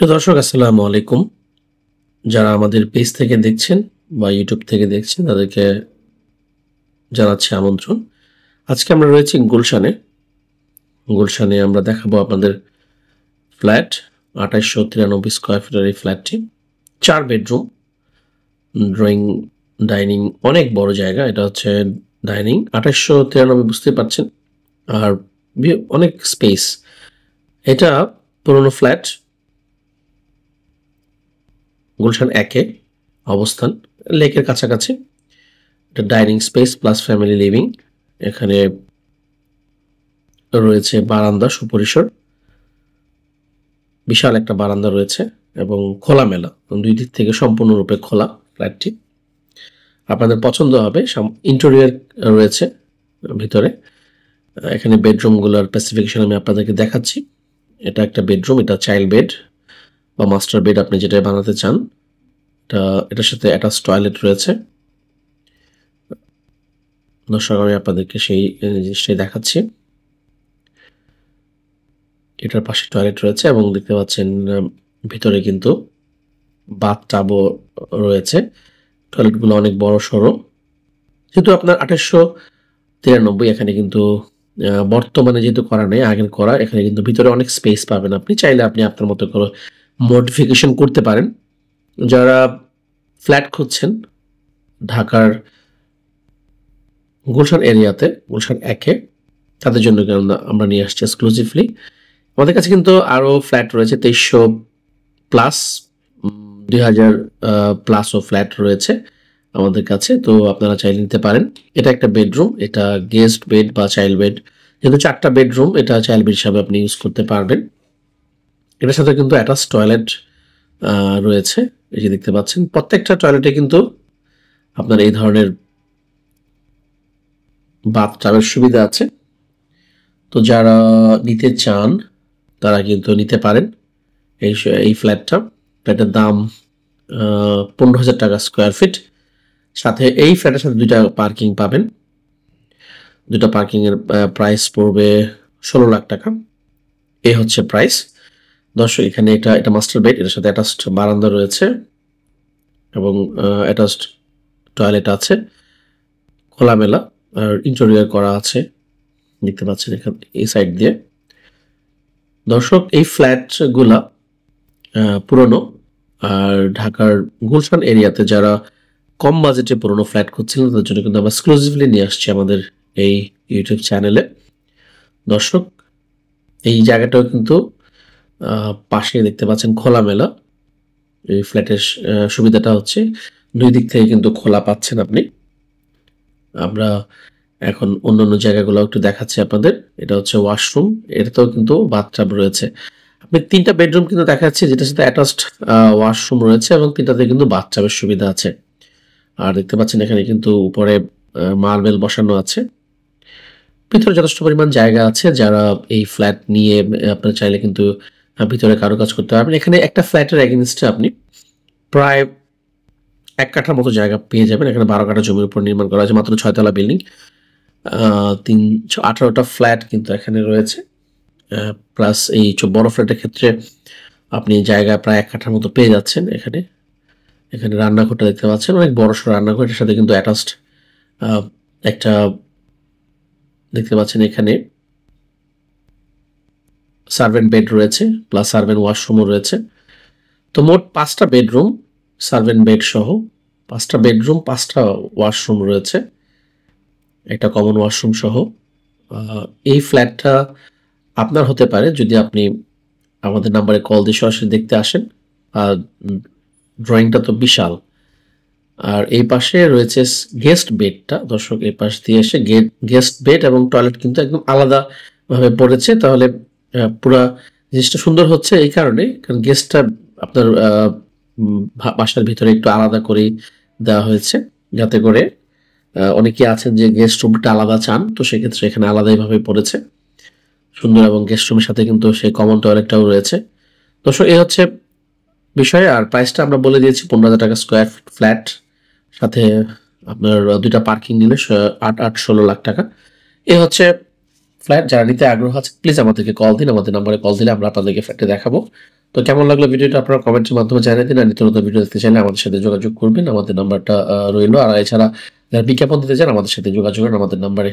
তো দর্শক আসসালামু আলাইকুম। যারা আমাদের পেজ থেকে দেখছেন বা ইউটিউব থেকে দেখছেন তাদেরকে জানাচ্ছি আমন্ত্রণ। আজকে আমরা রয়েছি গুলশানে। গুলশানে আমরা দেখাবো আপনাদের ফ্ল্যাট ২৮৯৩ স্কয়ার ফিটের এই ফ্ল্যাটটি ৪ বেডরুম, ড্রয়িং, ডাইনিং অনেক বড় জায়গা। এটা হচ্ছে ডাইনিং ২৮৯৩ বুঝতেই পারছেন। আর অনেক স্পেস। এটা পুরনো ফ্ল্যাট গুলশান ১-এ অবস্থান, লেকের কাছাকাছি। এটা dining space plus family living. এখানে রয়েছে বারান্দা সুপরিসর, বিশাল একটা বারান্দা রয়েছে এবং খোলামেলা, দুই দিক থেকে সম্পূর্ণরূপে খোলা ফ্ল্যাটটি। আপনাদের পছন্দ হবে। ইন্টেরিয়র রয়েছে ভিতরে। এখানে বেডরুমগুলোর স্পেসিফিকেশন আমি আপনাদেরকে দেখাচ্ছি। এটা একটা বেডরুম, এটা চাইল্ড বেড বা মাস্টার বেড আপনি যেটা বানাতে চান। এটার সাথে অ্যাটাচ টয়লেট রয়েছে। দর্শক আমি আপনাদেরকে সেই জিনিসটাই দেখাচ্ছি। এটার পাশে টয়লেট রয়েছে এবং দেখতে পাচ্ছেন ভিতরে কিন্তু বাথটাবও রয়েছে। টয়লেটগুলো অনেক বড় সড়ো। যেহেতু আপনার ২৮৯৩ এখানে কিন্তু বর্তমানে যেহেতু করা নেই, আগের করা। এখানে কিন্তু ভিতরে অনেক স্পেস পাবেন। আপনি চাইলে আপনি আপনার মতো করে মডিফিকেশন করতে পারেন। যারা ফ্ল্যাট খুঁজছেন ঢাকার গুলশান এরিয়াতে, গুলশান ১-এ, তাদের জন্য আমরা নিয়ে আসছি এক্সক্লুসিভলি। আমাদের কাছে কিন্তু আরও ফ্ল্যাট রয়েছে ২৩০০ প্লাস, ২০০০ প্লাসও ফ্ল্যাট রয়েছে আমাদের কাছে। তো আপনারা চাইলে নিতে পারেন। এটা একটা বেডরুম, এটা গেস্ট বেড বা চাইল্ড বেড। যেহেতু ৪টা বেডরুম, এটা চাইল্ড বেড হিসাবে আপনি ইউজ করতে পারবেন। এটার সাথে কিন্তু অ্যাটাচ টয়লেট রয়েছে। এই যে দেখতে পাচ্ছেন, প্রত্যেকটা টয়লেটে কিন্তু আপনার এই ধরনের বাথটাবের সুবিধা আছে। তো যারা নিতে চান তারা কিন্তু নিতে পারেন এই ফ্ল্যাটটা। ফ্ল্যাটের দাম ১৫,০০০ টাকা স্কোয়ার ফিট। সাথে এই ফ্ল্যাটের সাথে ২টা পার্কিং পাবেন। ২টা পার্কিংয়ের প্রাইস পড়বে ১৬ লাখ টাকা। এই হচ্ছে প্রাইস। দর্শক এখানে এটা মাস্টার বেড, এটার সাথে অ্যাটাচড বারান্দা রয়েছে এবং অ্যাটাচড টয়লেট আছে, খোলামেলা। আর ইন্টেরিয়র করা আছে, দেখতে পাচ্ছেন এখানে এই সাইড দিয়ে। দর্শক এই ফ্ল্যাটগুলা পুরনো। আর ঢাকার গুলশান এরিয়াতে যারা কম বাজেটে পুরনো ফ্ল্যাট খুঁজছিলেন তাদের জন্য কিন্তু আমরা এক্সক্লুসিভলি নিয়ে আসছি আমাদের এই ইউটিউব চ্যানেলে। দর্শক এই জায়গাটাও কিন্তু পাশে দেখতে পাচ্ছেন খোলামেলা। এই ফ্ল্যাটের সুবিধাটা হচ্ছে দুই দিক থেকে কিন্তু খোলা পাচ্ছেন আপনি। আমরা এখন অন্যান্য জায়গাগুলো একটু দেখাচ্ছি আপনাদের। এটা হচ্ছে ওয়াশরুম, এটাতেও কিন্তু বাথটাব রয়েছে। আপনি ৩টা বেডরুম কিন্তু দেখাচ্ছি, যেটার সাথে অ্যাটাচড ওয়াশরুম রয়েছে এবং ৩টাতে কিন্তু বাথটাবের সুবিধা আছে। আর দেখতে পাচ্ছেন এখানে কিন্তু উপরে মার্বেল বসানো আছে। ভিতরে যথেষ্ট পরিমাণ জায়গা আছে। যারা এই ফ্ল্যাট নিয়ে আপনারা চাইলে কিন্তু ভিতরে কারুকাজ করতে পারবেন। এখানে একটা ফ্ল্যাটের এগেইনস্টে আপনি প্রায় ১ কাঠার মতো জায়গা পেয়ে যাবেন। এখানে ১২ কাঠা জমির উপর নির্মাণ করা হয়েছে, মাত্র ৬ তলা বিল্ডিং। ১৮টা ফ্ল্যাট কিন্তু এখানে রয়েছে। প্লাস এই বড় ফ্ল্যাটের ক্ষেত্রে আপনি জায়গা প্রায় ১ কাঠার মতো পেয়ে যাচ্ছেন। এখানে রান্নাঘরটা দেখতে পাচ্ছেন, অনেক বড়সড় রান্নাঘর। এটার সাথে কিন্তু অ্যাটাচড একটা দেখতে পাচ্ছেন এখানে সার্ভেন্ট বেড রয়েছে, প্লাস সার্ভেন্ট ওয়াশরুমও রয়েছে। তো মোট ৫টা বেডরুম, সার্ভেন্ট বেড সহ ৫টা বেডরুম, ৫টা ওয়াশরুম রয়েছে, একটা কমন ওয়াশরুম সহ। এই ফ্ল্যাটটা আপনার হতে পারে যদি আপনি আমাদের নাম্বারে কল দিয়ে সরাসরি দেখতে আসেন। আর ড্রয়িংটা তো বিশাল। আর এই পাশে রয়েছে গেস্ট বেডটা। দর্শক এই পাশ দিয়ে এসে গেস্ট বেড এবং টয়লেট কিন্তু একদম আলাদাভাবে পড়েছে। তাহলে পুরা জিনিসটা সুন্দর হচ্ছে এই কারণে, কারণ গেস্টটা আপনার বাসার ভিতরে একটু আলাদা করেই দেওয়া হয়েছে, যাতে করে অনেকে আছেন যে গেস্ট রুমটা আলাদা চান, তো সেক্ষেত্রে এখানে আলাদাইভাবে পড়েছে সুন্দর। এবং গেস্ট রুমের সাথে কিন্তু সেই কমন টয়লেটটাও রয়েছে। দর্শক এই হচ্ছে বিষয়। আর প্রাইসটা আমরা বলে দিয়েছি ১৫,০০০ টাকা স্কোয়ার ফিট ফ্ল্যাট, সাথে আপনার ২টা পার্কিং নিলে ১৬ লাখ টাকা। এ হচ্ছে ফ্ল্যাট। যারা নিতে আগ্রহ আছে প্লিজ আমাদেরকে কল দিন। আমাদের নাম্বারে কল দিলে আমরা আপনাদেরকে ফ্ল্যাটে দেখাবো। তো কেমন লাগলো ভিডিওটা আপনারা কমেন্টের মাধ্যমে জানিয়ে দিন। আর নিত্য নতুন ভিডিও দেখতে চাইলে আমাদের সাথে যোগাযোগ করবেন। আমাদের নাম্বারটা রইলো। আর এছাড়া যারা বিজ্ঞাপন দিতে চান আমাদের সাথে যোগাযোগ করেন আমাদের নাম্বারে।